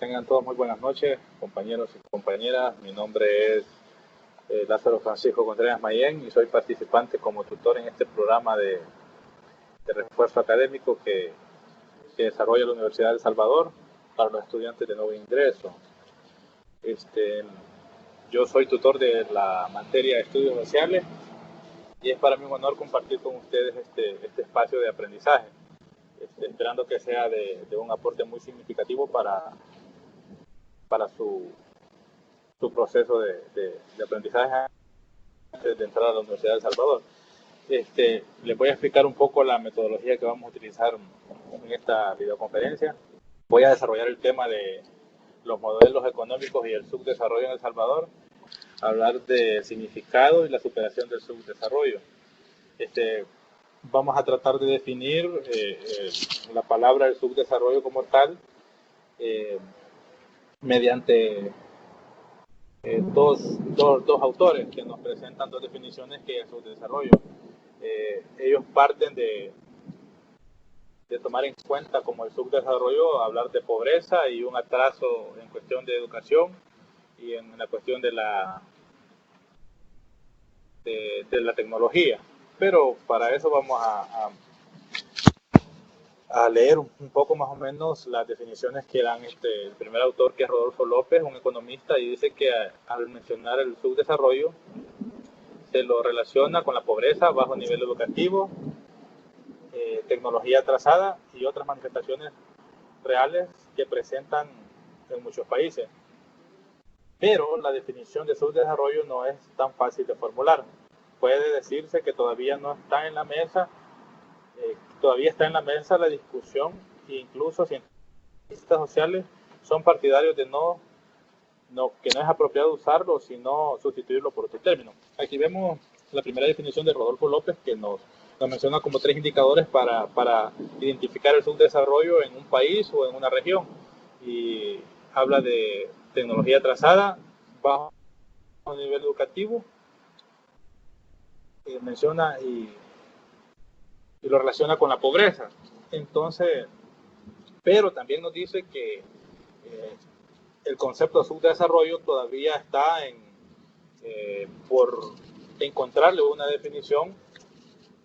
Tengan todos muy buenas noches, compañeros y compañeras. Mi nombre es Lázaro Francisco Contreras Mayén y soy participante como tutor en este programa de refuerzo académico que desarrolla la Universidad de El Salvador para los estudiantes de nuevo ingreso. Yo soy tutor de la materia de estudios sociales y es para mí un honor compartir con ustedes este espacio de aprendizaje, esperando que sea de un aporte muy significativo para su proceso de aprendizaje antes de entrar a la Universidad de El Salvador. Les voy a explicar un poco la metodología que vamos a utilizar en esta videoconferencia. Voy a desarrollar el tema de los modelos económicos y el subdesarrollo en El Salvador, hablar del significado y la superación del subdesarrollo. Vamos a tratar de definir la palabra del subdesarrollo como tal mediante dos autores que nos presentan dos definiciones que es el subdesarrollo. Ellos parten de tomar en cuenta como el subdesarrollo, hablar de pobreza y un atraso en cuestión de educación y en la cuestión de la tecnología. Pero para eso vamos a leer un poco más o menos las definiciones que dan el primer autor, que es Rodolfo López, un economista, y dice que al mencionar el subdesarrollo se lo relaciona con la pobreza, bajo nivel educativo, tecnología atrasada y otras manifestaciones reales que presentan en muchos países. Pero la definición de subdesarrollo no es tan fácil de formular. Puede decirse que todavía no está en la mesa, todavía está en la mesa la discusión, e incluso cientistas sociales son partidarios de que no es apropiado usarlo, sino sustituirlo por otro término. Aquí vemos la primera definición de Rodolfo López, que nos menciona como 3 indicadores para identificar el subdesarrollo en un país o en una región. Y habla de tecnología atrasada, bajo nivel educativo, menciona y lo relaciona con la pobreza. Entonces, pero también nos dice que el concepto de subdesarrollo todavía está por encontrarle una definición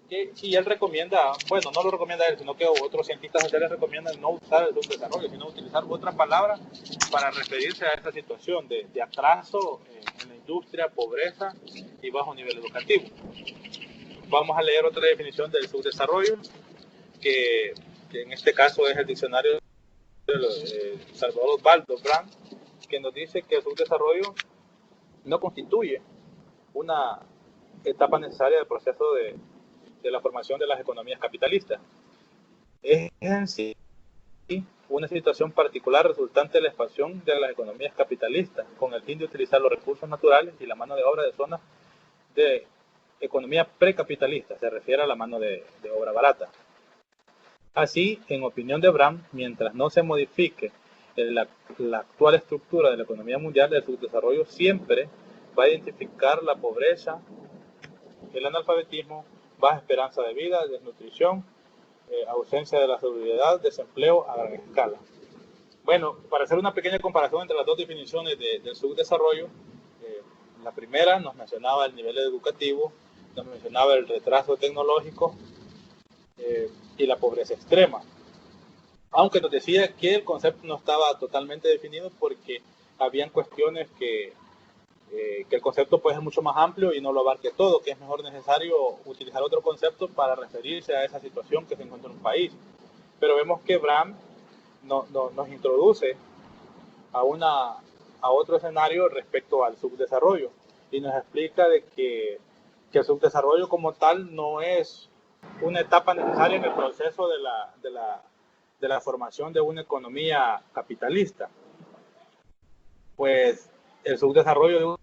y él recomienda, bueno, no lo recomienda él, sino que otros cientistas sociales recomiendan no usar el subdesarrollo, sino utilizar otra palabra para referirse a esta situación de atraso en la industria, pobreza y bajo nivel educativo. Vamos a leer otra definición del subdesarrollo, que en este caso es el diccionario de Salvador Osvaldo Brand, que nos dice que el subdesarrollo no constituye una etapa necesaria del proceso de la formación de las economías capitalistas. Es en sí una situación particular resultante de la expansión de las economías capitalistas con el fin de utilizar los recursos naturales y la mano de obra de zonas de economía precapitalista, se refiere a la mano de obra barata. Así, en opinión de Brand, mientras no se modifique la actual estructura de la economía mundial, el subdesarrollo siempre va a identificar la pobreza, el analfabetismo, baja esperanza de vida, desnutrición, ausencia de la seguridad, desempleo a gran escala. Bueno, para hacer una pequeña comparación entre las dos definiciones del subdesarrollo, la primera nos mencionaba el nivel educativo, nos mencionaba el retraso tecnológico y la pobreza extrema. Aunque nos decía que el concepto no estaba totalmente definido porque habían cuestiones que el concepto puede ser mucho más amplio y no lo abarque todo, que es mejor necesario utilizar otro concepto para referirse a esa situación que se encuentra en un país. Pero vemos que Brand nos introduce a otro escenario respecto al subdesarrollo y nos explica de que el subdesarrollo como tal no es una etapa necesaria en el proceso de la formación de una economía capitalista. Pues el subdesarrollo de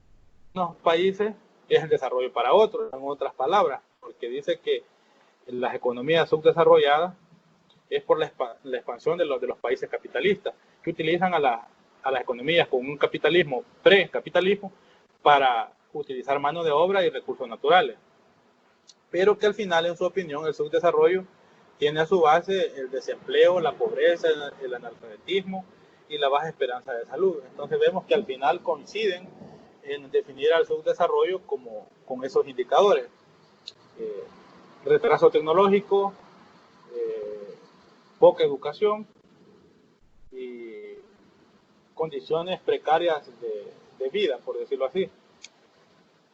unos países es el desarrollo para otros, en otras palabras, porque dice que las economías subdesarrolladas es por la expansión de los países capitalistas, que utilizan a las economías con un capitalismo, precapitalismo, para utilizar mano de obra y recursos naturales. Pero que al final, en su opinión, el subdesarrollo tiene a su base el desempleo, la pobreza, el analfabetismo y la baja esperanza de salud. Entonces vemos que al final coinciden en definir al subdesarrollo como con esos indicadores. Eh, Retraso tecnológico, poca educación y condiciones precarias de vida, por decirlo así.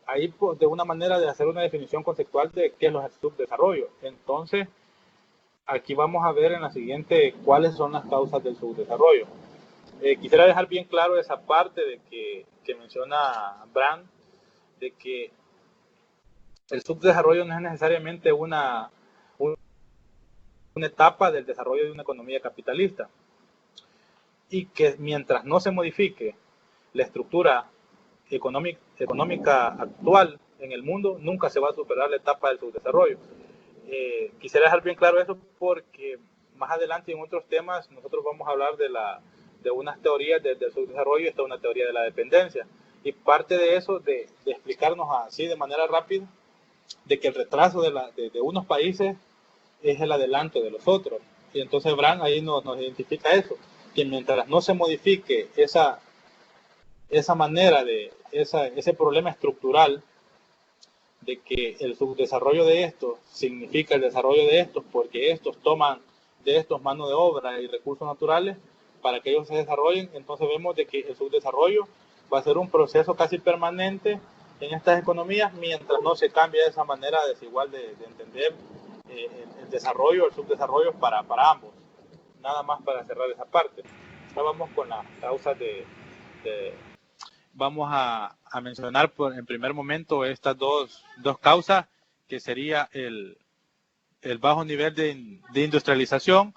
Ahí, de una manera de hacer una definición conceptual de qué es el subdesarrollo. Entonces, aquí vamos a ver en la siguiente cuáles son las causas del subdesarrollo. Quisiera dejar bien claro esa parte de que menciona Brand, de que el subdesarrollo no es necesariamente una etapa del desarrollo de una economía capitalista, y que mientras no se modifique la estructura económica actual en el mundo, nunca se va a superar la etapa del subdesarrollo. Quisiera dejar bien claro eso porque más adelante en otros temas nosotros vamos a hablar de unas teorías del subdesarrollo, y esta es una teoría de la dependencia. Y parte de eso, de explicarnos así de manera rápida, de que el retraso de unos países es el adelanto de los otros. Y entonces Brand ahí nos identifica eso, que mientras no se modifique esa manera ese problema estructural de que el subdesarrollo de estos significa el desarrollo de estos, porque estos toman de estos mano de obra y recursos naturales para que ellos se desarrollen. Entonces vemos de que el subdesarrollo va a ser un proceso casi permanente en estas economías mientras no se cambie esa manera desigual de entender el desarrollo, el subdesarrollo para ambos. Nada más para cerrar esa parte. Ahora vamos con las causas vamos a mencionar en primer momento estas dos causas, que sería el bajo nivel de industrialización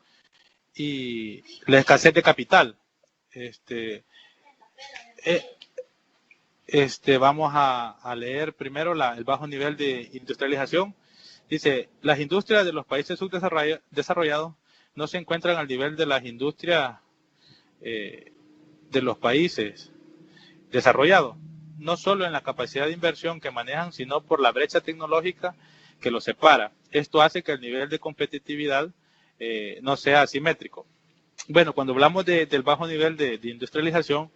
y la escasez de capital. Vamos a leer primero el bajo nivel de industrialización. Dice, las industrias de los países subdesarrollados no se encuentran al nivel de las industrias de los países desarrollados, no solo en la capacidad de inversión que manejan, sino por la brecha tecnológica que los separa. Esto hace que el nivel de competitividad no sea asimétrico. Bueno, cuando hablamos del bajo nivel de industrialización,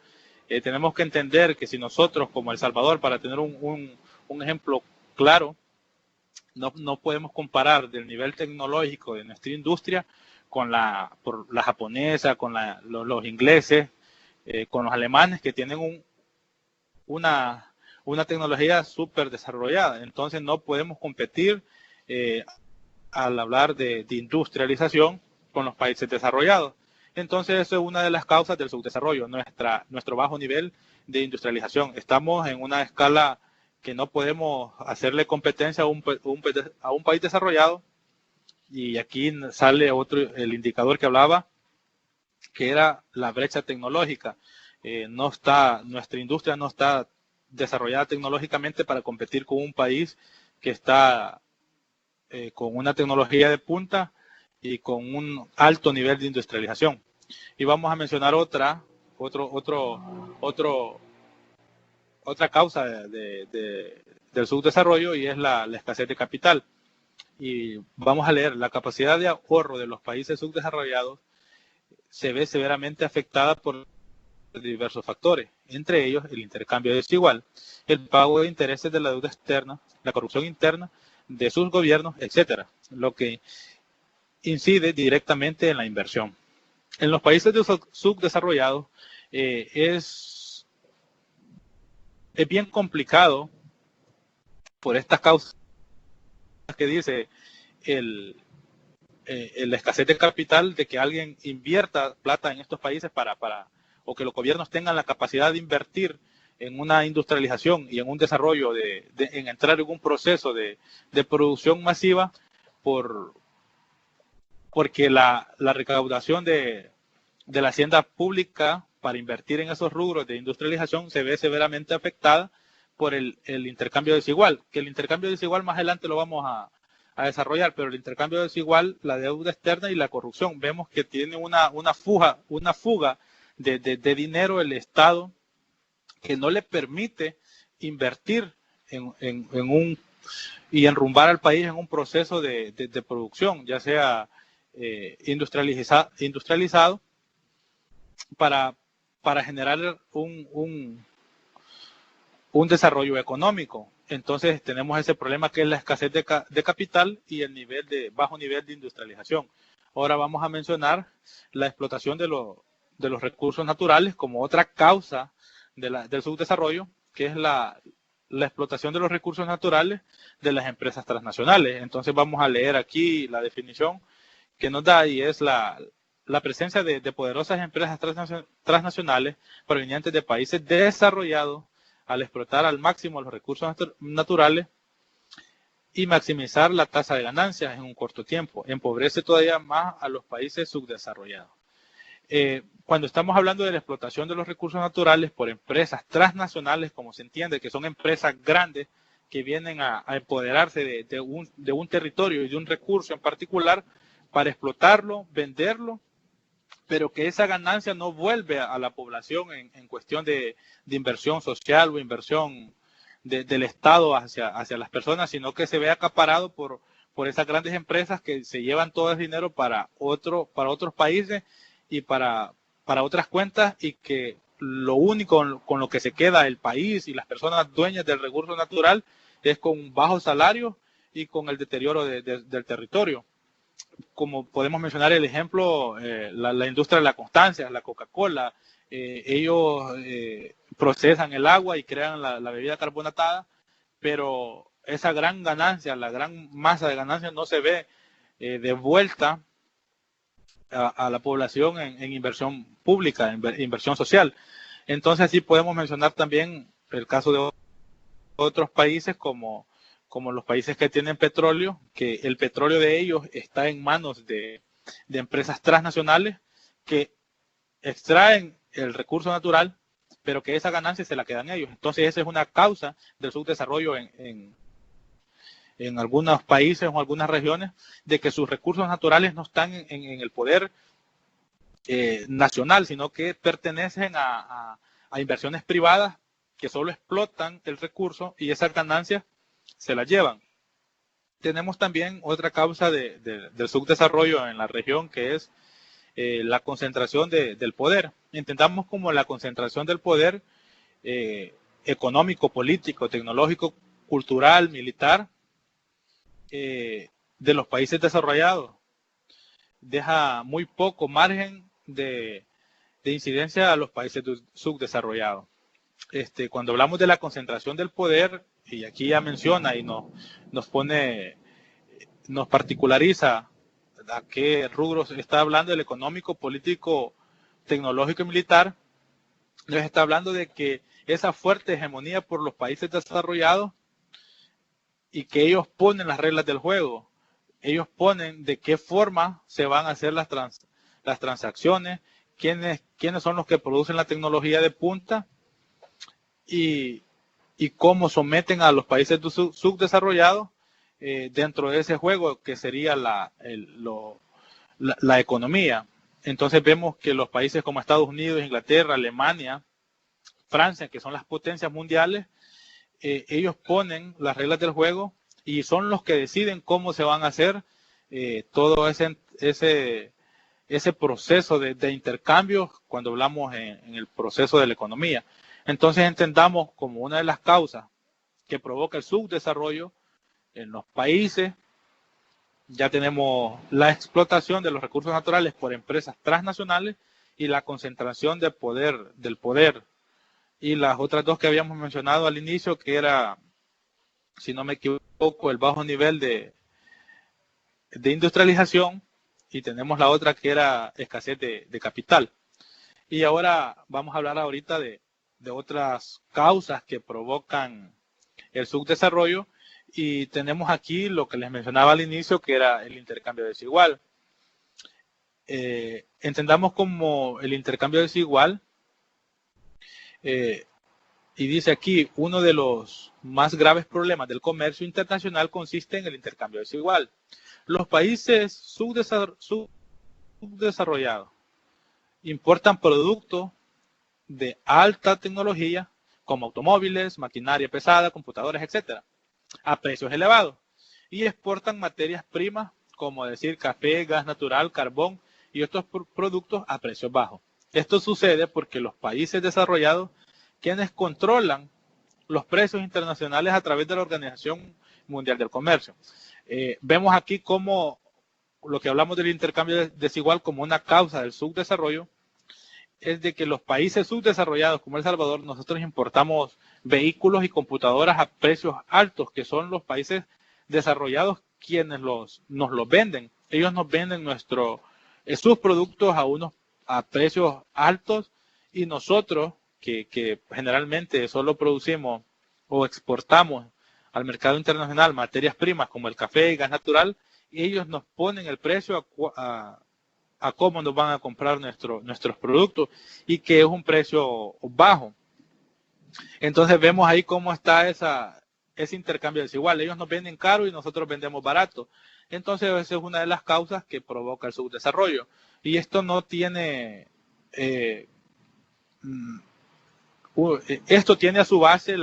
tenemos que entender que si nosotros, como El Salvador, para tener un ejemplo claro, no podemos comparar del nivel tecnológico de nuestra industria con la japonesa, con los ingleses, con los alemanes, que tienen una tecnología súper desarrollada. Entonces no podemos competir al hablar de industrialización con los países desarrollados. Entonces eso es una de las causas del subdesarrollo, nuestro bajo nivel de industrialización. Estamos en una escala que no podemos hacerle competencia a un país desarrollado, y aquí sale el indicador que hablaba, que era la brecha tecnológica. Nuestra industria no está desarrollada tecnológicamente para competir con un país que está con una tecnología de punta y con un alto nivel de industrialización. Y vamos a mencionar otra causa del subdesarrollo, y es la escasez de capital. Y vamos a leer, la capacidad de ahorro de los países subdesarrollados se ve severamente afectada por diversos factores, entre ellos el intercambio desigual, el pago de intereses de la deuda externa, la corrupción interna de sus gobiernos, etcétera, lo que incide directamente en la inversión. En los países subdesarrollados es bien complicado por estas causas que dice la escasez de capital, de que alguien invierta plata en estos países o que los gobiernos tengan la capacidad de invertir en una industrialización y en un desarrollo, en entrar en un proceso de producción masiva, porque la recaudación de la hacienda pública para invertir en esos rubros de industrialización se ve severamente afectada por el intercambio desigual, que el intercambio desigual más adelante lo vamos a desarrollar, pero el intercambio desigual, la deuda externa y la corrupción, vemos que tiene una fuga de dinero el Estado, que no le permite invertir y enrumbar al país en un proceso de producción, ya sea industrializado para, para generar un desarrollo económico. Entonces tenemos ese problema que es la escasez de capital y el bajo nivel de industrialización. Ahora vamos a mencionar la explotación de los recursos naturales como otra causa del subdesarrollo, que es la explotación de los recursos naturales de las empresas transnacionales. Entonces vamos a leer aquí la definición que nos da, y es la presencia de poderosas empresas transnacionales provenientes de países desarrollados al explotar al máximo los recursos naturales y maximizar la tasa de ganancias en un corto tiempo. Empobrece todavía más a los países subdesarrollados. Cuando estamos hablando de la explotación de los recursos naturales por empresas transnacionales, como se entiende, que son empresas grandes que vienen a empoderarse de un territorio y de un recurso en particular para explotarlo, venderlo, pero que esa ganancia no vuelve a la población en cuestión de inversión social o inversión del Estado hacia las personas, sino que se ve acaparado por esas grandes empresas que se llevan todo el dinero para otros países y para otras cuentas, y que lo único con lo que se queda el país y las personas dueñas del recurso natural es con bajos salarios y con el deterioro del territorio. Como podemos mencionar el ejemplo, la industria de la constancia, la Coca-Cola, ellos procesan el agua y crean la bebida carbonatada, pero esa gran ganancia, la gran masa de ganancias no se ve devuelta a la población en inversión pública, en inversión social. Entonces sí podemos mencionar también el caso de otros países como los países que tienen petróleo, que el petróleo de ellos está en manos de empresas transnacionales que extraen el recurso natural, pero que esa ganancia se la quedan ellos. Entonces esa es una causa del subdesarrollo en algunos países o algunas regiones, de que sus recursos naturales no están en el poder nacional, sino que pertenecen a inversiones privadas que solo explotan el recurso y esas ganancias se las llevan. Tenemos también otra causa del subdesarrollo en la región, que es la concentración del poder. Entendamos como la concentración del poder económico, político, tecnológico, cultural, militar de los países desarrollados. Deja muy poco margen de incidencia a los países subdesarrollados. Cuando hablamos de la concentración del poder, y aquí ya menciona y nos particulariza a qué rubros está hablando: el económico, político, tecnológico y militar, nos está hablando de que esa fuerte hegemonía por los países desarrollados, y que ellos ponen las reglas del juego, ellos ponen de qué forma se van a hacer las transacciones, quiénes son los que producen la tecnología de punta, y cómo someten a los países subdesarrollados dentro de ese juego que sería la economía. Entonces vemos que los países como Estados Unidos, Inglaterra, Alemania, Francia, que son las potencias mundiales, ellos ponen las reglas del juego y son los que deciden cómo se van a hacer todo ese proceso de intercambio cuando hablamos en el proceso de la economía. Entonces entendamos como una de las causas que provoca el subdesarrollo en los países, ya tenemos la explotación de los recursos naturales por empresas transnacionales y la concentración del poder. Y las otras dos que habíamos mencionado al inicio, que era, si no me equivoco, el bajo nivel de industrialización, y tenemos la otra que era escasez de capital. Y ahora vamos a hablar ahorita de otras causas que provocan el subdesarrollo, y tenemos aquí lo que les mencionaba al inicio, que era el intercambio desigual. Entendamos como el intercambio desigual, y dice aquí: uno de los más graves problemas del comercio internacional consiste en el intercambio desigual. Los países subdesarrollados importan productos de alta tecnología como automóviles, maquinaria pesada, computadoras, etcétera, a precios elevados, y exportan materias primas como decir café, gas natural, carbón y otros productos a precios bajos. Esto sucede porque los países desarrollados, quienes controlan los precios internacionales a través de la Organización Mundial del Comercio. Vemos aquí cómo lo que hablamos del intercambio desigual como una causa del subdesarrollo es de que los países subdesarrollados como El Salvador, nosotros importamos vehículos y computadoras a precios altos, que son los países desarrollados quienes nos los venden. Ellos nos venden sus productos a precios altos, y nosotros que generalmente solo producimos o exportamos al mercado internacional materias primas como el café y gas natural, y ellos nos ponen el precio a cómo nos van a comprar nuestros productos, y que es un precio bajo. Entonces vemos ahí cómo está ese intercambio desigual. Ellos nos venden caro y nosotros vendemos barato. Entonces esa es una de las causas que provoca el subdesarrollo. Y esto no tiene... esto tiene a su base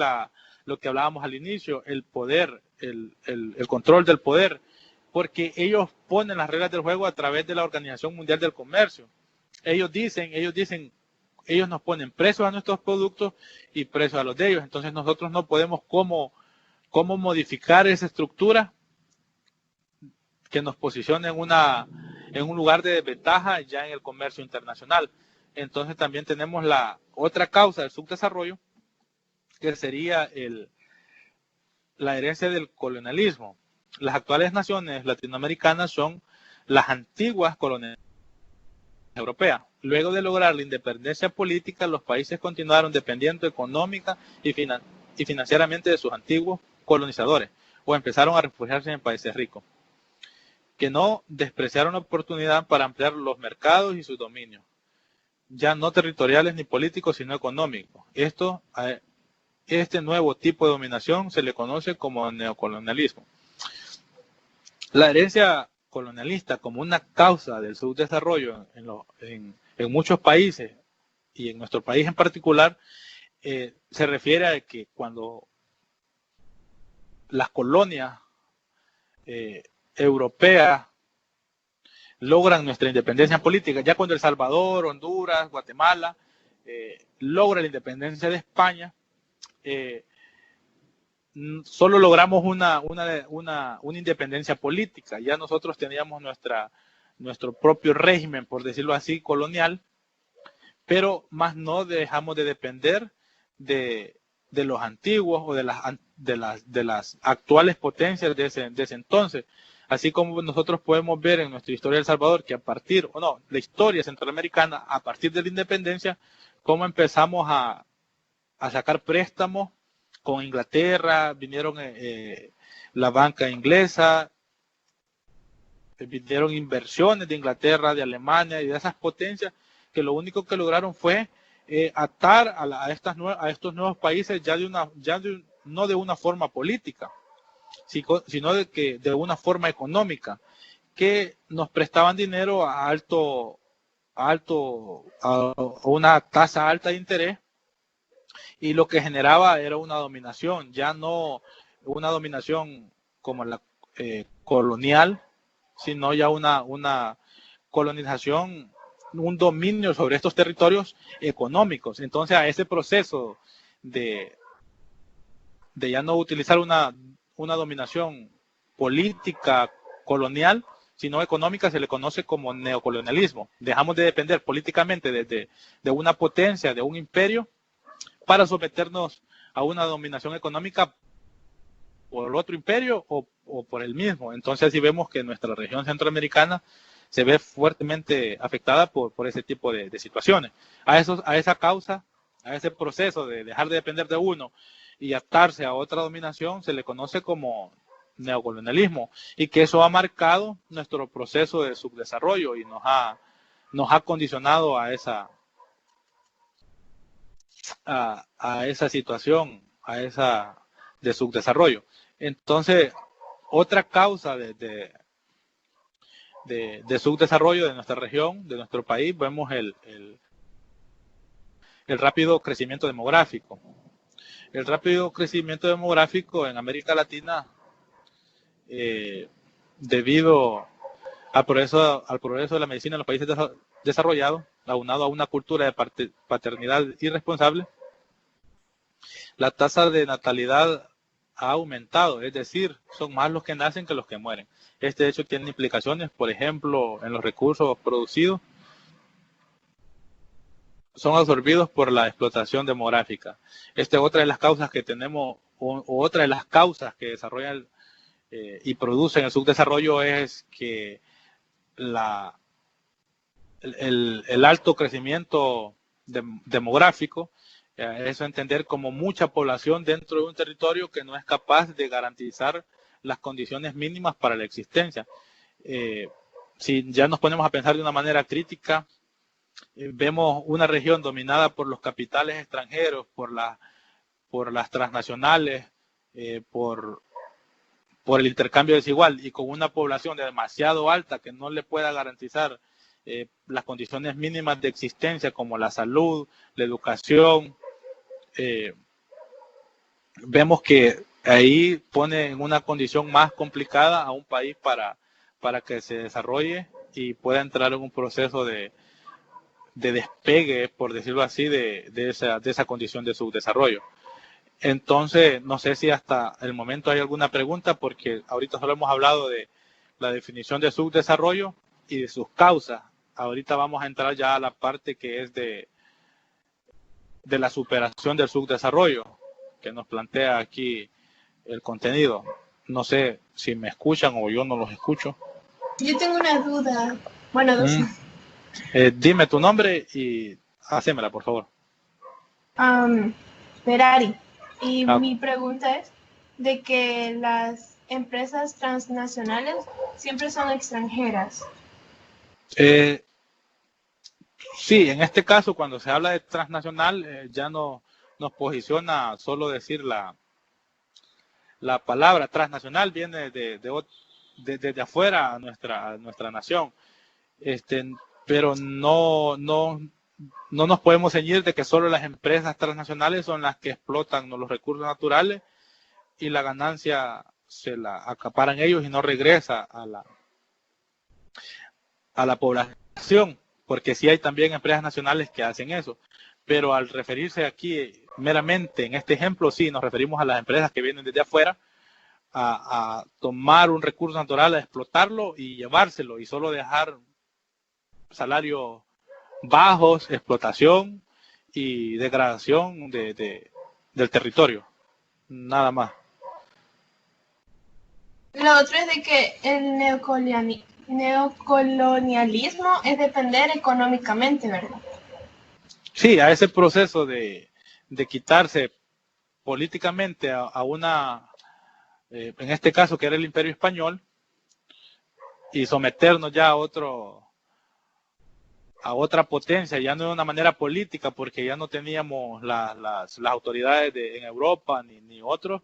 lo que hablábamos al inicio, el poder, el control del poder, porque ellos ponen las reglas del juego a través de la Organización Mundial del Comercio. Ellos nos ponen precios a nuestros productos y precios a los de ellos. Entonces nosotros no podemos cómo modificar esa estructura que nos posicione en un lugar de desventaja ya en el comercio internacional. Entonces también tenemos la otra causa del subdesarrollo, que sería la herencia del colonialismo. Las actuales naciones latinoamericanas son las antiguas colonias europeas. Luego de lograr la independencia política, los países continuaron dependiendo económica y financieramente de sus antiguos colonizadores, o empezaron a refugiarse en países ricos, que no despreciaron la oportunidad para ampliar los mercados y sus dominios, ya no territoriales ni políticos, sino económicos. Este nuevo tipo de dominación se le conoce como neocolonialismo. La herencia colonialista como una causa del subdesarrollo en muchos países, y en nuestro país en particular, se refiere a que cuando las colonias europeas logran nuestra independencia política, ya cuando El Salvador, Honduras, Guatemala logra la independencia de España, solo logramos una independencia política. Ya nosotros teníamos nuestro propio régimen, por decirlo así, colonial, pero más no dejamos de depender de los antiguos o de las actuales potencias de ese entonces. Así como nosotros podemos ver en nuestra historia de El Salvador que la historia centroamericana, a partir de la independencia, cómo empezamos a sacar préstamos con Inglaterra, vinieron la banca inglesa, vinieron inversiones de Inglaterra, de Alemania y de esas potencias, que lo único que lograron fue atar a estos nuevos países no de una forma política, sino de una forma económica, que nos prestaban dinero a una tasa alta de interés, y lo que generaba era una dominación, ya no una dominación como la colonial, sino ya una colonización, un dominio sobre estos territorios económicos. Entonces a ese proceso de ya no utilizar una dominación política colonial, sino económica, se le conoce como neocolonialismo. Dejamos de depender políticamente de una potencia, de un imperio, para someternos a una dominación económica por otro imperio o por el mismo. Entonces así vemos que nuestra región centroamericana se ve fuertemente afectada por ese tipo de situaciones. A esa causa, a ese proceso de dejar de depender de uno y atarse a otra dominación, se le conoce como neocolonialismo, y que eso ha marcado nuestro proceso de subdesarrollo y nos ha condicionado a esa situación, de subdesarrollo. Entonces, otra causa de subdesarrollo de nuestra región, de nuestro país, vemos el rápido crecimiento demográfico. El rápido crecimiento demográfico en América Latina, debido al progreso de la medicina en los países desarrollado, aunado a una cultura de paternidad irresponsable, la tasa de natalidad ha aumentado, es decir, son más los que nacen que los que mueren. Este hecho tiene implicaciones, por ejemplo, en los recursos producidos, son absorbidos por la explotación demográfica. Esta es otra de las causas que tenemos, o otra de las causas que desarrollan y producen el subdesarrollo es que el alto crecimiento demográfico, eso entender como mucha población dentro de un territorio que no es capaz de garantizar las condiciones mínimas para la existencia. Si ya nos ponemos a pensar de una manera crítica, vemos una región dominada por los capitales extranjeros, por las transnacionales, por el intercambio desigual y con una población demasiado alta que no le pueda garantizar las condiciones mínimas de existencia como la salud, la educación. Vemos que ahí pone en una condición más complicada a un país para que se desarrolle y pueda entrar en un proceso de despegue, por decirlo así, de esa condición de subdesarrollo. Entonces, no sé si hasta el momento hay alguna pregunta, porque ahorita solo hemos hablado de la definición de subdesarrollo y de sus causas. Ahorita vamos a entrar ya a la parte que es de la superación del subdesarrollo, que nos plantea aquí el contenido. No sé si me escuchan o yo no los escucho. Yo tengo una duda. Bueno, dos. Dime tu nombre y hacémela, por favor. Ferrari. Y mi pregunta es de que las empresas transnacionales siempre son extranjeras. Sí, en este caso, cuando se habla de transnacional, ya no nos posiciona solo decir la palabra transnacional, viene desde afuera a nuestra nación. Pero no nos podemos ceñir de que solo las empresas transnacionales son las que explotan los recursos naturales y la ganancia se la acaparan ellos y no regresa a la población, porque sí hay también empresas nacionales que hacen eso. Pero al referirse aquí meramente en este ejemplo, sí nos referimos a las empresas que vienen desde afuera a tomar un recurso natural, a explotarlo y llevárselo y solo dejar salarios bajos, explotación y degradación del territorio, nada más. Lo otro es de que el neocolonialismo es depender económicamente, ¿verdad? Sí, a ese proceso de quitarse políticamente a una, en este caso que era el Imperio Español, y someternos ya a otra potencia, ya no de una manera política, porque ya no teníamos las autoridades en Europa ni otros,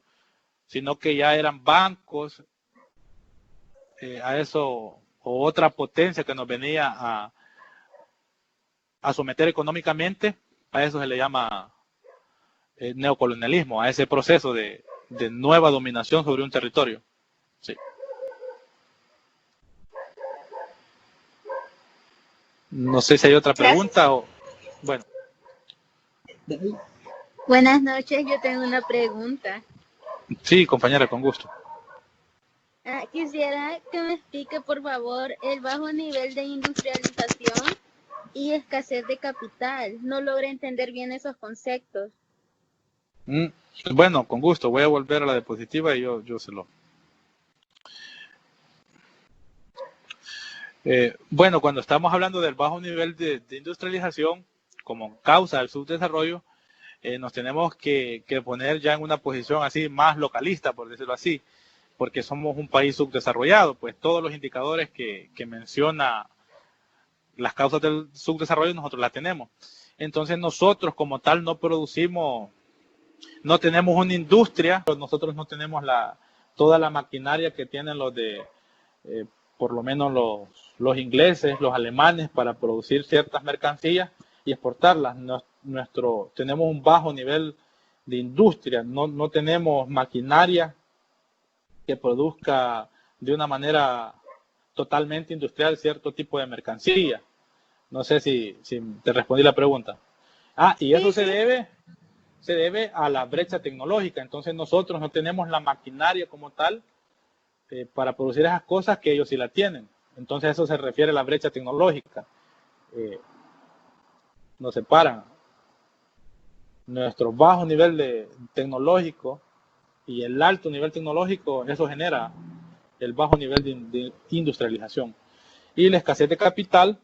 sino que ya eran bancos, a eso, o otra potencia que nos venía a someter económicamente. A eso se le llama neocolonialismo, a ese proceso de nueva dominación sobre un territorio. Sí. No sé si hay otra pregunta o bueno. Buenas noches, yo tengo una pregunta. Sí, compañera, con gusto. Quisiera que me explique, por favor, el bajo nivel de industrialización y escasez de capital. No logro entender bien esos conceptos. Bueno, con gusto. Voy a volver a la diapositiva y yo se lo... bueno, cuando estamos hablando del bajo nivel de industrialización como causa del subdesarrollo, nos tenemos que poner ya en una posición así más localista, por decirlo así, porque somos un país subdesarrollado, pues todos los indicadores que menciona las causas del subdesarrollo nosotros las tenemos. Entonces nosotros como tal no producimos, no tenemos una industria, nosotros no tenemos toda la maquinaria que tienen los de, por lo menos los ingleses, los alemanes, para producir ciertas mercancías y exportarlas. Tenemos un bajo nivel de industria, no tenemos maquinaria que produzca de una manera totalmente industrial cierto tipo de mercancía. No sé si te respondí la pregunta. Y eso Sí, sí. se debe a la brecha tecnológica. Entonces nosotros no tenemos la maquinaria como tal para producir esas cosas que ellos sí la tienen. Entonces eso se refiere a la brecha tecnológica. Eh, nos separan nuestro bajo nivel tecnológico y el alto nivel tecnológico, eso genera el bajo nivel de industrialización. Y la escasez de capital,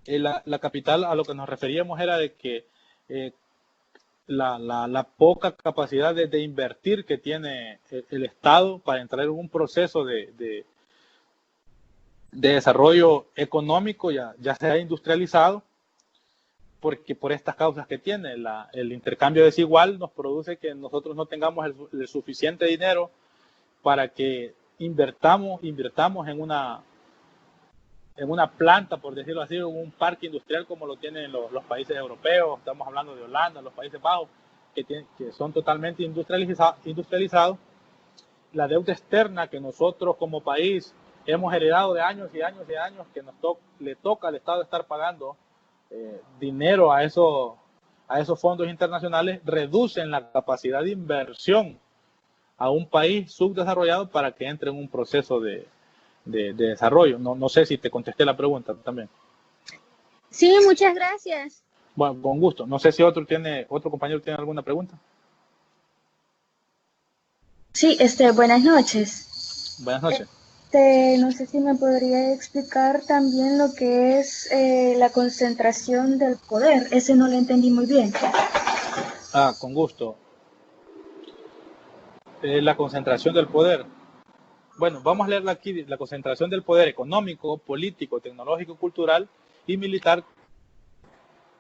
la capital a lo que nos referíamos era de que eh, la poca capacidad de invertir que tiene el Estado para entrar en un proceso de desarrollo económico ya se ha industrializado, porque por estas causas que tiene, el intercambio desigual nos produce que nosotros no tengamos el suficiente dinero para que invirtamos en una planta, por decirlo así, en un parque industrial como lo tienen los países europeos. Estamos hablando de Holanda, los Países Bajos, que son totalmente industrializados. La deuda externa que nosotros como país hemos heredado de años y años y años, que le toca al Estado estar pagando dinero a esos fondos internacionales, reducen la capacidad de inversión a un país subdesarrollado para que entre en un proceso de desarrollo. No sé si te contesté la pregunta también. Sí, muchas gracias. Bueno, con gusto. No sé si otro compañero tiene alguna pregunta. Sí, buenas noches. Buenas noches. No sé si me podría explicar también lo que es la concentración del poder. Ese no lo entendí muy bien. Con gusto. La concentración del poder. Bueno, vamos a leerla aquí. La concentración del poder económico, político, tecnológico, cultural y militar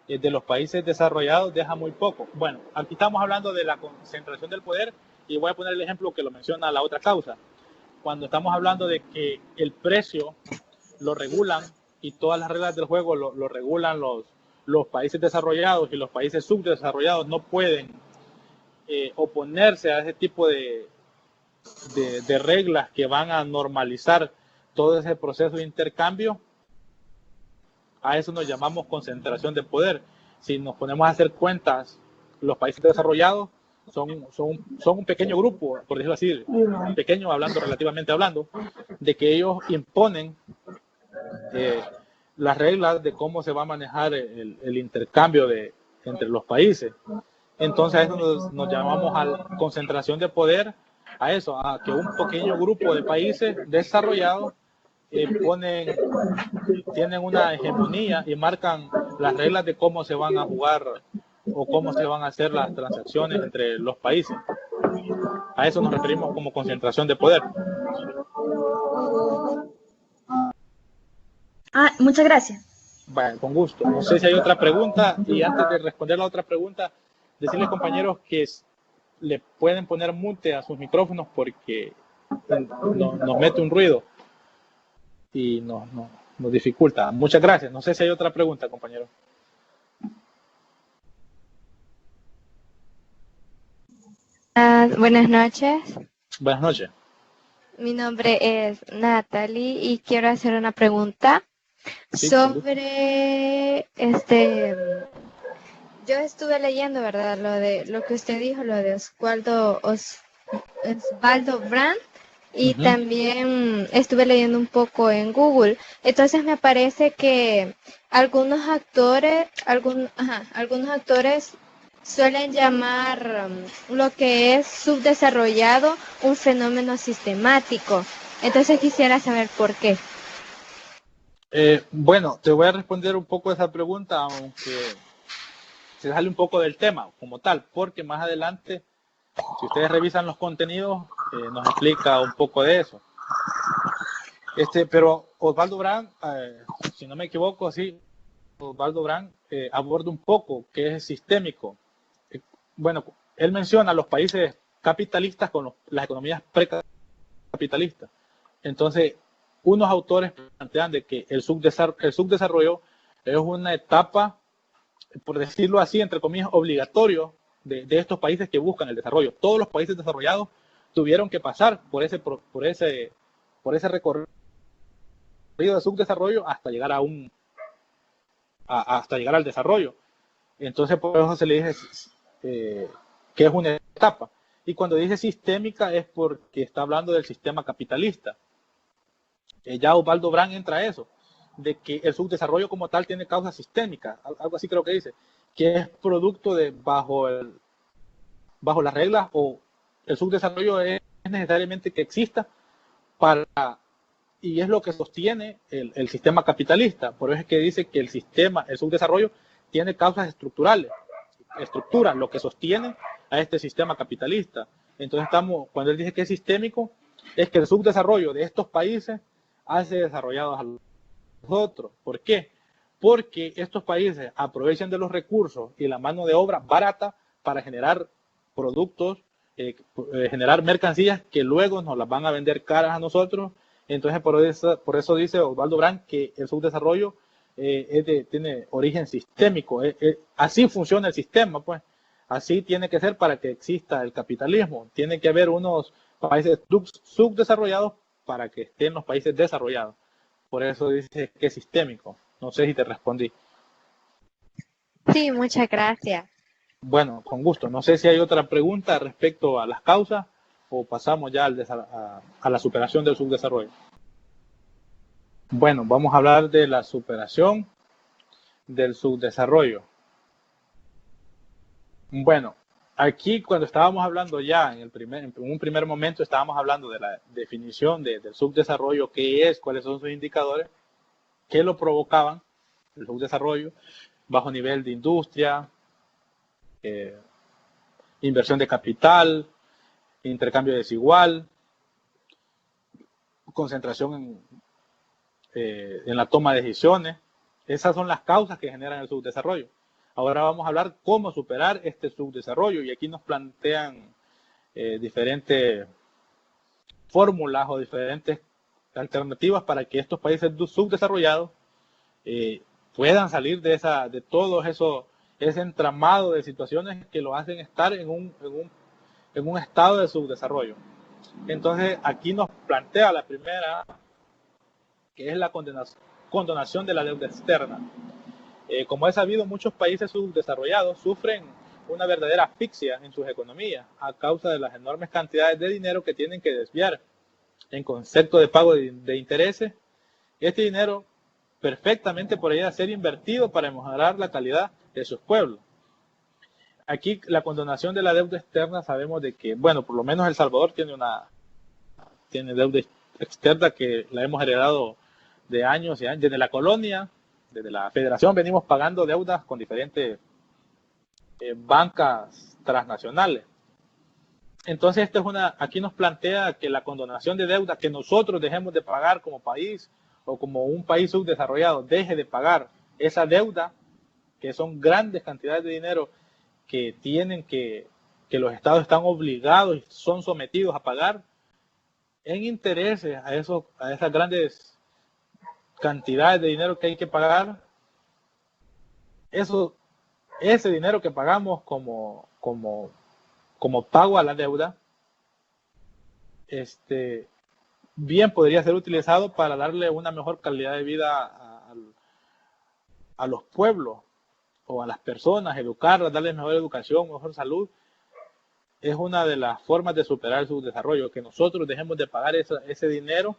de los países desarrollados deja muy poco. Bueno, aquí estamos hablando de la concentración del poder y voy a poner el ejemplo que lo menciona la otra causa. Cuando estamos hablando de que el precio lo regulan y todas las reglas del juego lo regulan los países desarrollados, y los países subdesarrollados no pueden oponerse a ese tipo de reglas que van a normalizar todo ese proceso de intercambio. A eso nos llamamos concentración de poder. Si nos ponemos a hacer cuentas, los países desarrollados son un pequeño grupo, por decirlo así, pequeño relativamente hablando, de que ellos imponen las reglas de cómo se va a manejar el intercambio entre los países. Entonces a eso nos llamamos a concentración de poder, a que un pequeño grupo de países desarrollados tienen una hegemonía y marcan las reglas de cómo se van a jugar o cómo se van a hacer las transacciones entre los países. A eso nos referimos como concentración de poder. Muchas gracias. Bueno, con gusto. No sé si hay otra pregunta, y antes de responder la otra pregunta, decirles, compañeros, que le pueden poner mute a sus micrófonos porque nos mete un ruido y nos dificulta. Muchas gracias. No sé si hay otra pregunta, compañero. Buenas noches. Buenas noches. Mi nombre es Natalie y quiero hacer una pregunta sobre yo estuve leyendo, ¿verdad? Lo que usted dijo, lo de Osvaldo Brandt, y también estuve leyendo un poco en Google. Entonces me parece que algunos actores suelen llamar lo que es subdesarrollado un fenómeno sistemático. Entonces quisiera saber por qué. Bueno, te voy a responder un poco esa pregunta, aunque se sale un poco del tema como tal, porque más adelante, si ustedes revisan los contenidos, nos explica un poco de eso. Pero Osvaldo Brandt, si no me equivoco, sí, Osvaldo Brandt aborda un poco qué es sistémico. Bueno, él menciona los países capitalistas con las economías precapitalistas. Entonces, unos autores plantean de que el subdesarrollo es una etapa, por decirlo así, entre comillas, obligatorio de estos países que buscan el desarrollo. Todos los países desarrollados tuvieron que pasar por ese recorrido de subdesarrollo hasta llegar a un hasta llegar al desarrollo. Entonces, por eso se le dice que es una etapa. Y cuando dice sistémica es porque está hablando del sistema capitalista. Ya Osvaldo Brand entra a eso, de que el subdesarrollo como tal tiene causas sistémicas, algo así creo que dice, que es producto de bajo las reglas, o el subdesarrollo es necesariamente que exista y es lo que sostiene el sistema capitalista. Por eso es que dice que el subdesarrollo tiene causas estructurales, lo que sostiene a este sistema capitalista. Entonces cuando él dice que es sistémico, es que el subdesarrollo de estos países hace desarrollados a los otros. ¿Por qué? Porque estos países aprovechan de los recursos y la mano de obra barata para generar productos, generar mercancías que luego nos las van a vender caras a nosotros. Entonces por eso dice Osvaldo Brand que el subdesarrollo tiene origen sistémico. Así funciona el sistema, pues. Así tiene que ser para que exista el capitalismo. Tiene que haber unos países subdesarrollados para que estén los países desarrollados. Por eso dice que es sistémico. No sé si te respondí. Sí, muchas gracias. Bueno, con gusto. No sé si hay otra pregunta respecto a las causas o pasamos ya a la superación del subdesarrollo. Bueno, vamos a hablar de la superación del subdesarrollo. Bueno, aquí cuando estábamos hablando ya en un primer momento estábamos hablando de la definición del subdesarrollo, qué es, cuáles son sus indicadores, qué lo provocaban, el subdesarrollo, bajo nivel de industria, inversión de capital, intercambio desigual, concentración en la toma de decisiones. Esas son las causas que generan el subdesarrollo. Ahora vamos a hablar cómo superar este subdesarrollo, y aquí nos plantean diferentes fórmulas o diferentes alternativas para que estos países subdesarrollados puedan salir de todo ese entramado de situaciones que lo hacen estar en un estado de subdesarrollo. Entonces aquí nos plantea la primera, que es la condonación de la deuda externa. Como es sabido, muchos países subdesarrollados sufren una verdadera asfixia en sus economías a causa de las enormes cantidades de dinero que tienen que desviar en concepto de pago de intereses. Este dinero perfectamente podría ser invertido para mejorar la calidad de sus pueblos. Aquí la condonación de la deuda externa, sabemos de que, bueno, por lo menos El Salvador tiene deuda externa que la hemos heredado de años y años, desde la colonia. Desde la federación venimos pagando deudas con diferentes bancas transnacionales. Entonces aquí nos plantea que la condonación de deuda, que nosotros dejemos de pagar como país o como un país subdesarrollado deje de pagar esa deuda, que son grandes cantidades de dinero que los estados están obligados y son sometidos a pagar en intereses a esas grandes cantidades de dinero que hay que pagar. Ese dinero que pagamos como pago a la deuda, bien podría ser utilizado para darle una mejor calidad de vida a los pueblos o a las personas, educarlas, darles mejor educación, mejor salud. Es una de las formas de superar el subdesarrollo, que nosotros dejemos de pagar ese dinero,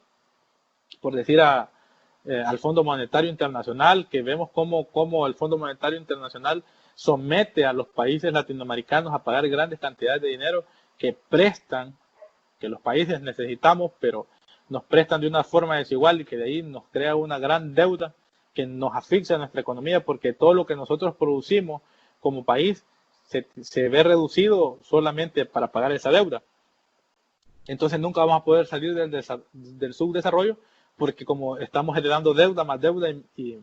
por decir al Fondo Monetario Internacional, que vemos cómo el Fondo Monetario Internacional somete a los países latinoamericanos a pagar grandes cantidades de dinero que los países necesitamos, pero nos prestan de una forma desigual, y que de ahí nos crea una gran deuda que nos asfixia nuestra economía, porque todo lo que nosotros producimos como país se ve reducido solamente para pagar esa deuda. Entonces nunca vamos a poder salir del subdesarrollo, porque como estamos heredando deuda y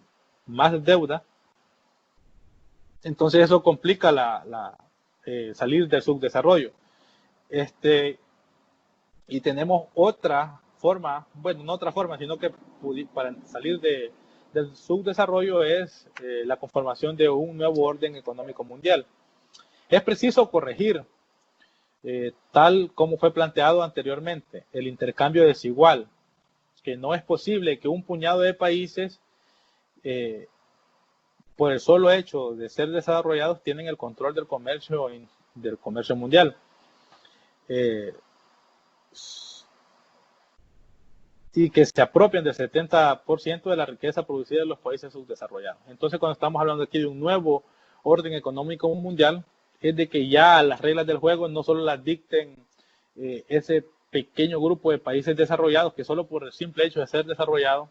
más deuda, entonces eso complica salir del subdesarrollo. Y tenemos otra forma, bueno, no otra forma, sino que para salir del subdesarrollo es la conformación de un nuevo orden económico mundial. Es preciso corregir, tal como fue planteado anteriormente, el intercambio desigual, que no es posible que un puñado de países por el solo hecho de ser desarrollados, tienen el control del comercio mundial. Y que se apropian del 70% de la riqueza producida en los países subdesarrollados. Entonces, cuando estamos hablando aquí de un nuevo orden económico mundial, es de que ya las reglas del juego no solo las dicten ese pequeño grupo de países desarrollados, que solo por el simple hecho de ser desarrollados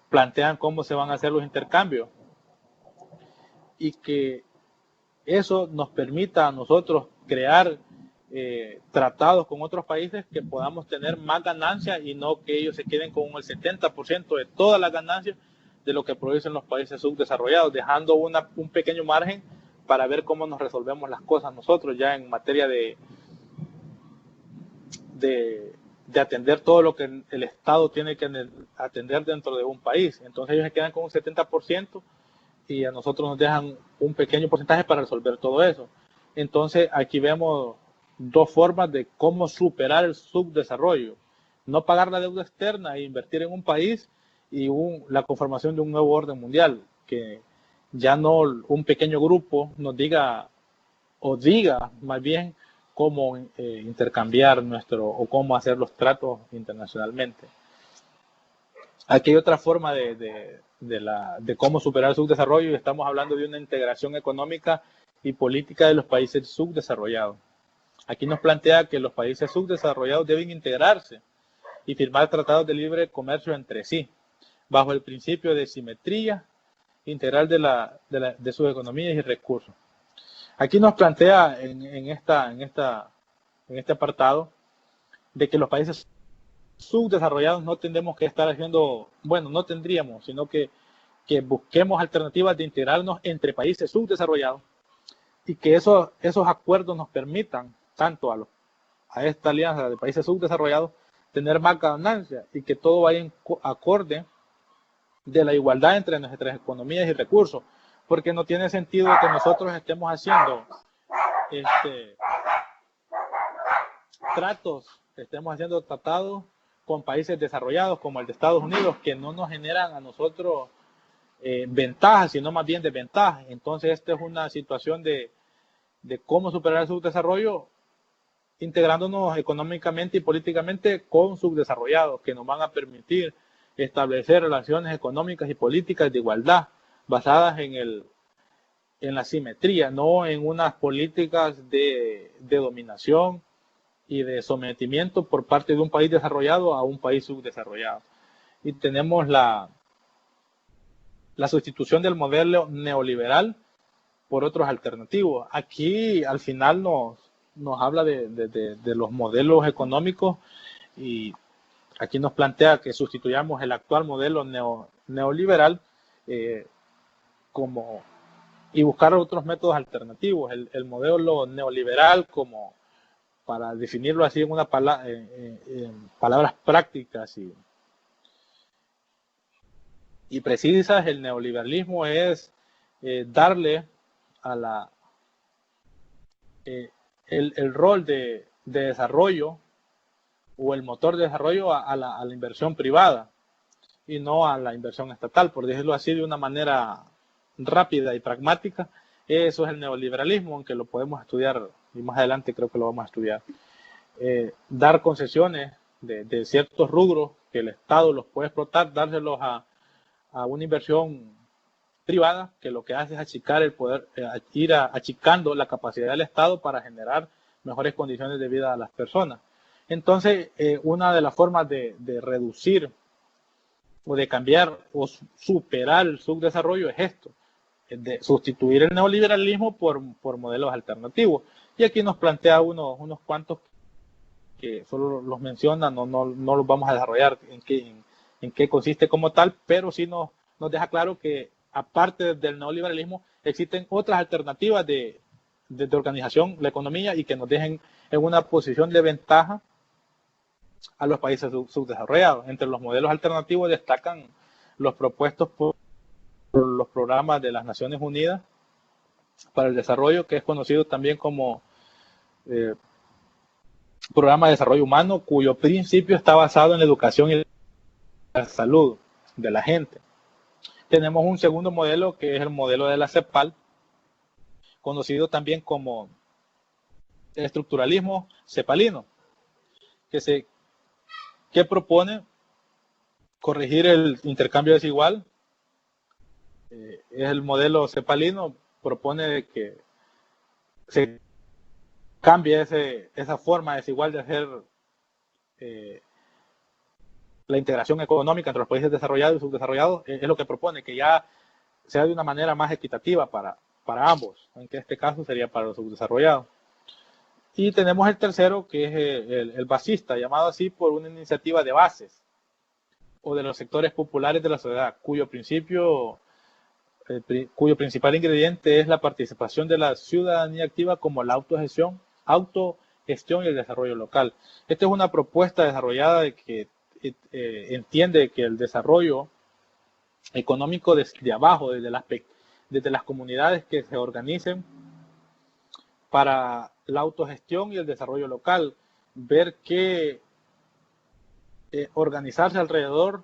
plantean cómo se van a hacer los intercambios, y que eso nos permita a nosotros crear tratados con otros países que podamos tener más ganancias y no que ellos se queden con el 70% de todas las ganancias de lo que producen los países subdesarrollados, dejando un pequeño margen para ver cómo nos resolvemos las cosas nosotros ya en materia de atender todo lo que el Estado tiene que atender dentro de un país. Entonces ellos se quedan con un 70% y a nosotros nos dejan un pequeño porcentaje para resolver todo eso. Entonces aquí vemos dos formas de cómo superar el subdesarrollo: no pagar la deuda externa e invertir en un país, y la conformación de un nuevo orden mundial, que ya no un pequeño grupo nos diga, o diga más bien, cómo intercambiar o cómo hacer los tratos internacionalmente. Aquí hay otra forma de cómo superar el subdesarrollo, y estamos hablando de una integración económica y política de los países subdesarrollados. Aquí nos plantea que los países subdesarrollados deben integrarse y firmar tratados de libre comercio entre sí, bajo el principio de simetría integral de sus economías y recursos. Aquí nos plantea en este apartado de que los países subdesarrollados no tendremos que estar haciendo, no tendríamos, sino que busquemos alternativas de integrarnos entre países subdesarrollados, y que esos acuerdos nos permitan, tanto a esta alianza de países subdesarrollados, tener más ganancias, y que todo vaya en acorde de la igualdad entre nuestras economías y recursos, porque no tiene sentido que nosotros estemos haciendo tratados con países desarrollados como el de Estados Unidos, que no nos generan a nosotros ventajas, sino más bien desventajas. Entonces esta es una situación de cómo superar el subdesarrollo, integrándonos económicamente y políticamente con subdesarrollados, que nos van a permitir establecer relaciones económicas y políticas de igualdad, basadas en la simetría, no en unas políticas de dominación y de sometimiento por parte de un país desarrollado a un país subdesarrollado. Y tenemos la sustitución del modelo neoliberal por otros alternativos. Aquí al final nos habla de los modelos económicos, y aquí nos plantea que sustituyamos el actual modelo neoliberal y buscar otros métodos alternativos. El modelo neoliberal, como para definirlo así en palabras prácticas y precisas, el neoliberalismo es darle el rol de desarrollo, o el motor de desarrollo, a la inversión privada y no a la inversión estatal, por decirlo así de una manera rápida y pragmática. Eso es el neoliberalismo, aunque lo podemos estudiar, y más adelante creo que lo vamos a estudiar. Dar concesiones de ciertos rubros que el Estado los puede explotar, dárselos a una inversión privada, que lo que hace es achicar el poder, ir achicando la capacidad del Estado para generar mejores condiciones de vida a las personas. Entonces, una de las formas de reducir o de cambiar o superar el subdesarrollo es esto, de sustituir el neoliberalismo por modelos alternativos. Y aquí nos plantea unos cuantos que solo los menciona, no los vamos a desarrollar en qué consiste como tal, pero sí nos deja claro que aparte del neoliberalismo existen otras alternativas de organización de la economía, y que nos dejen en una posición de ventaja a los países subdesarrollados. Entre los modelos alternativos destacan los propuestos por los programas de las Naciones Unidas para el Desarrollo, que es conocido también como Programa de Desarrollo Humano, cuyo principio está basado en la educación y la salud de la gente. tenemos un segundo modelo que es el modelo de la CEPAL, conocido también como el estructuralismo cepalino, que propone corregir el intercambio desigual. Es el modelo cepalino, propone que se cambie esa forma desigual de hacer la integración económica entre los países desarrollados y subdesarrollados. Es lo que propone, que ya sea de una manera más equitativa para ambos, aunque en este caso sería para los subdesarrollados. Y tenemos el tercero, que es el basista, llamado así por una iniciativa de bases o de los sectores populares de la sociedad, cuyo principal ingrediente es la participación de la ciudadanía activa, como la autogestión y el desarrollo local. Esta es una propuesta desarrollada de que entiende que el desarrollo económico desde abajo, desde las comunidades que se organicen para la autogestión y el desarrollo local, ver que organizarse alrededor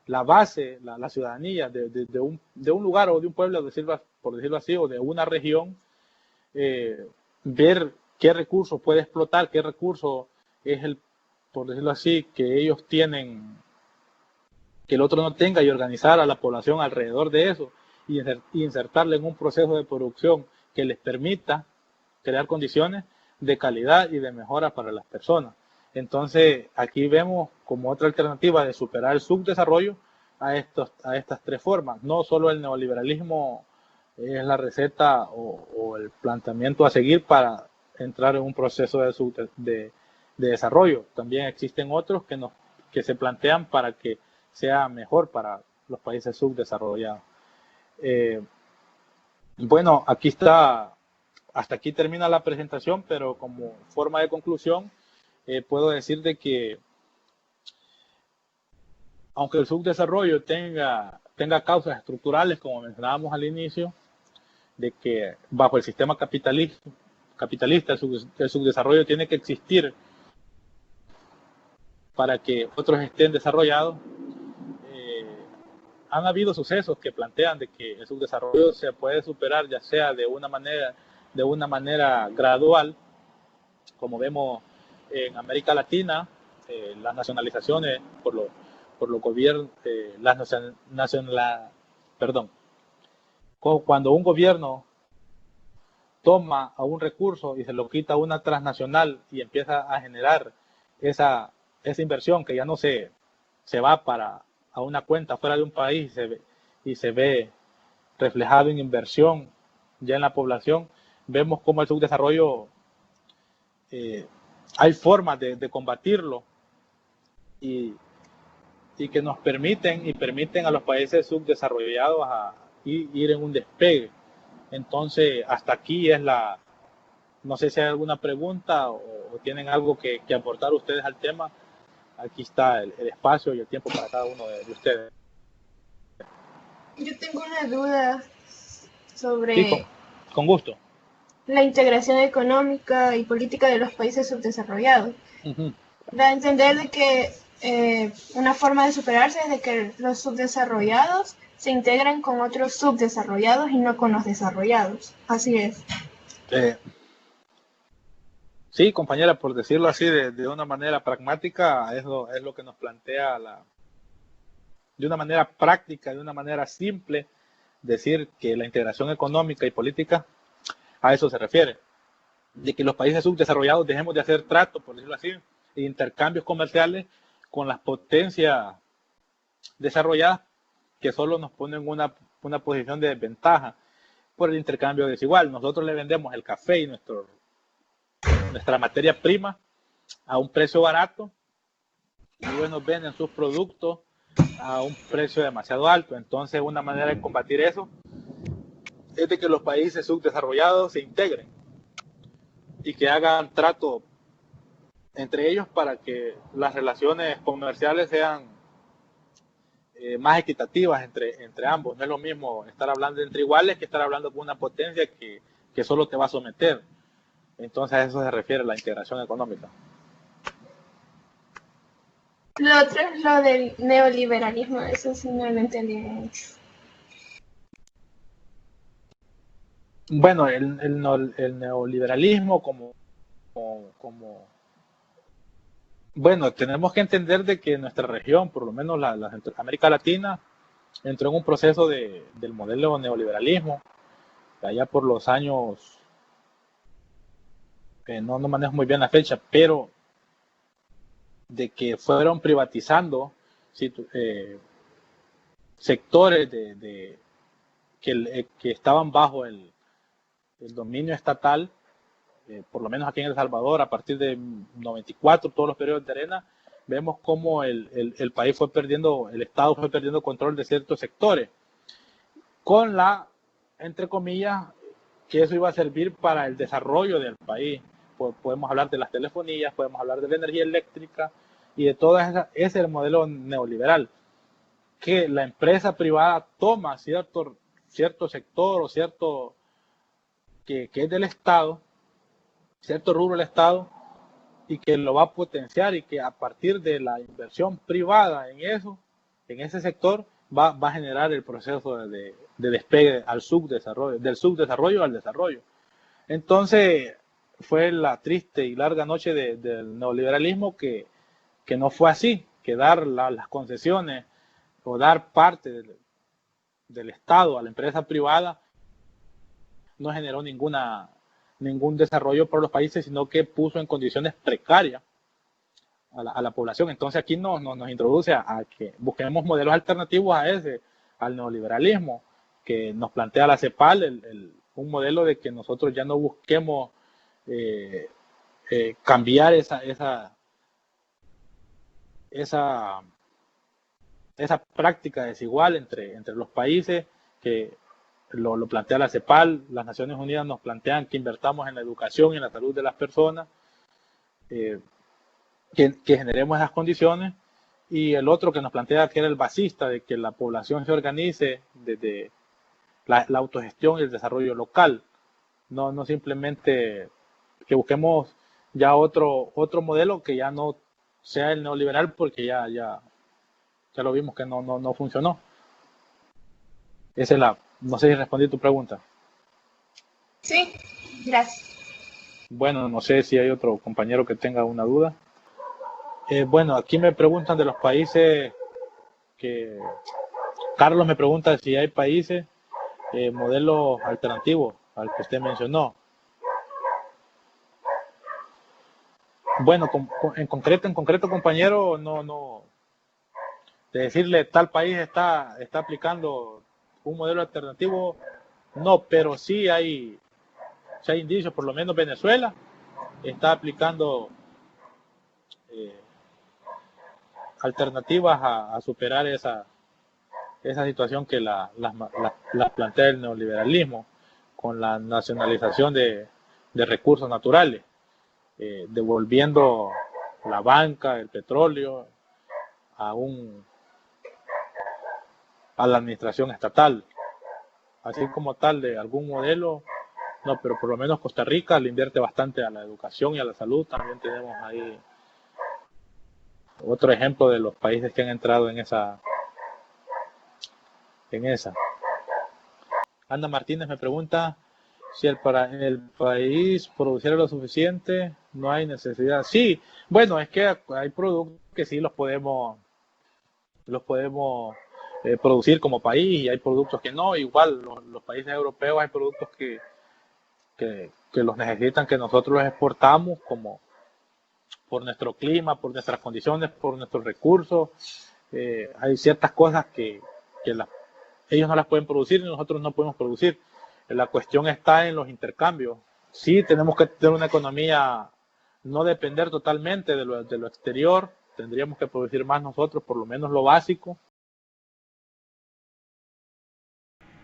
la base, la ciudadanía de un lugar o de un pueblo, por decirlo así, o de una región, ver qué recursos puede explotar, qué recurso es por decirlo así, que ellos tienen, que el otro no tenga, y organizar a la población alrededor de eso y insertarle en un proceso de producción que les permita crear condiciones de calidad y de mejora para las personas. Entonces, aquí vemos como otra alternativa de superar el subdesarrollo a estas tres formas. No solo el neoliberalismo es la receta o el planteamiento a seguir para entrar en un proceso de desarrollo. También existen otros que se plantean para que sea mejor para los países subdesarrollados. Bueno, aquí está, hasta aquí termina la presentación, pero como forma de conclusión, puedo decir de que aunque el subdesarrollo tenga causas estructurales, como mencionábamos al inicio, de que bajo el sistema capitalista el subdesarrollo tiene que existir para que otros estén desarrollados, han habido sucesos que plantean de que el subdesarrollo se puede superar, ya sea de una manera gradual, como vemos en América Latina, las nacionalizaciones por los gobiernos, cuando un gobierno toma a un recurso y se lo quita a una transnacional y empieza a generar esa inversión que ya no se va a una cuenta fuera de un país y se ve reflejado en inversión ya en la población, vemos cómo el subdesarrollo hay formas de combatirlo y que nos permiten a los países subdesarrollados a ir en un despegue. Entonces, hasta aquí no sé si hay alguna pregunta o tienen algo que aportar ustedes al tema. Aquí está el espacio y el tiempo para cada uno de ustedes. Yo tengo una duda sobre Sí, con gusto. La integración económica y política de los países subdesarrollados. Da a entender de que una forma de superarse es de que los subdesarrollados se integran con otros subdesarrollados y no con los desarrollados. Así es. Sí, compañera, por decirlo así, de una manera pragmática, es lo que nos plantea de una manera práctica, de una manera simple, decir que la integración económica y política a eso se refiere. De que los países subdesarrollados dejemos de hacer trato, por decirlo así, e intercambios comerciales con las potencias desarrolladas que solo nos ponen en una posición de desventaja por el intercambio desigual. Nosotros le vendemos el café y nuestra materia prima a un precio barato y ellos nos venden sus productos a un precio demasiado alto. Entonces, una manera de combatir eso es de que los países subdesarrollados se integren y que hagan trato entre ellos para que las relaciones comerciales sean más equitativas entre ambos. No es lo mismo estar hablando entre iguales que estar hablando con una potencia que solo te va a someter. Entonces a eso se refiere la integración económica. Lo otro es lo del neoliberalismo, eso sí no lo entendí mucho. Bueno, el neoliberalismo bueno, tenemos que entender de que nuestra región, por lo menos la América Latina, entró en un proceso del modelo neoliberalismo, allá por los años, no manejo muy bien la fecha, pero de que fueron privatizando sectores que estaban bajo el dominio estatal, por lo menos aquí en El Salvador, a partir de 94, todos los periodos de arena, vemos cómo el país fue perdiendo, el Estado fue perdiendo control de ciertos sectores, con la, entre comillas, que eso iba a servir para el desarrollo del país. Podemos hablar de las telefonías, podemos hablar de la energía eléctrica y de todas esas. Ese es el modelo neoliberal, que la empresa privada toma cierto sector o cierto que es del Estado, cierto rubro del Estado, y que lo va a potenciar, y que a partir de la inversión privada en eso, en ese sector, va a generar el proceso de despegue al subdesarrollo, del subdesarrollo al desarrollo. Entonces fue la triste y larga noche del neoliberalismo que no fue así, que dar las concesiones o dar parte del Estado a la empresa privada no generó ningún desarrollo por los países, sino que puso en condiciones precarias a la población. Entonces aquí nos introduce a que busquemos modelos alternativos al neoliberalismo que nos plantea la CEPAL, un modelo de que nosotros ya no busquemos cambiar esa práctica desigual entre los países, que lo plantea la CEPAL. Las Naciones Unidas nos plantean que invertamos en la educación y en la salud de las personas, que generemos esas condiciones, y el otro que nos plantea, que era el basista, de que la población se organice desde la autogestión y el desarrollo local, no simplemente que busquemos ya otro modelo que ya no sea el neoliberal, porque ya lo vimos que no funcionó. Esa es no sé si respondí tu pregunta. Sí, gracias. Bueno, no sé si hay otro compañero que tenga una duda. Bueno, aquí me preguntan de los países que... Carlos me pregunta si hay países, modelos alternativos al que usted mencionó. Bueno, en concreto, compañero, no de decirle tal país está aplicando un modelo alternativo, no, pero sí hay indicios. Por lo menos Venezuela está aplicando alternativas a superar esa situación que la plantea el neoliberalismo, con la nacionalización de recursos naturales, devolviendo la banca, el petróleo a la administración estatal, así como tal de algún modelo. No, pero por lo menos Costa Rica le invierte bastante a la educación y a la salud. También tenemos ahí otro ejemplo de los países que han entrado en esa. Ana Martínez me pregunta si el país produciera lo suficiente, no hay necesidad. Sí, bueno, es que hay productos que sí los podemos producir como país, y hay productos que no. Igual los países europeos hay productos que los necesitan, que nosotros los exportamos, como por nuestro clima, por nuestras condiciones, por nuestros recursos. Hay ciertas cosas que ellos no las pueden producir y nosotros no podemos producir. La cuestión está en los intercambios. Sí, tenemos que tener una economía, no depender totalmente de lo exterior. Tendríamos que producir más nosotros, por lo menos lo básico.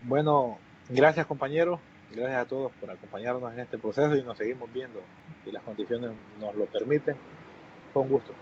Bueno, gracias, compañeros. Gracias a todos por acompañarnos en este proceso, y nos seguimos viendo si las condiciones nos lo permiten. Fue un gusto.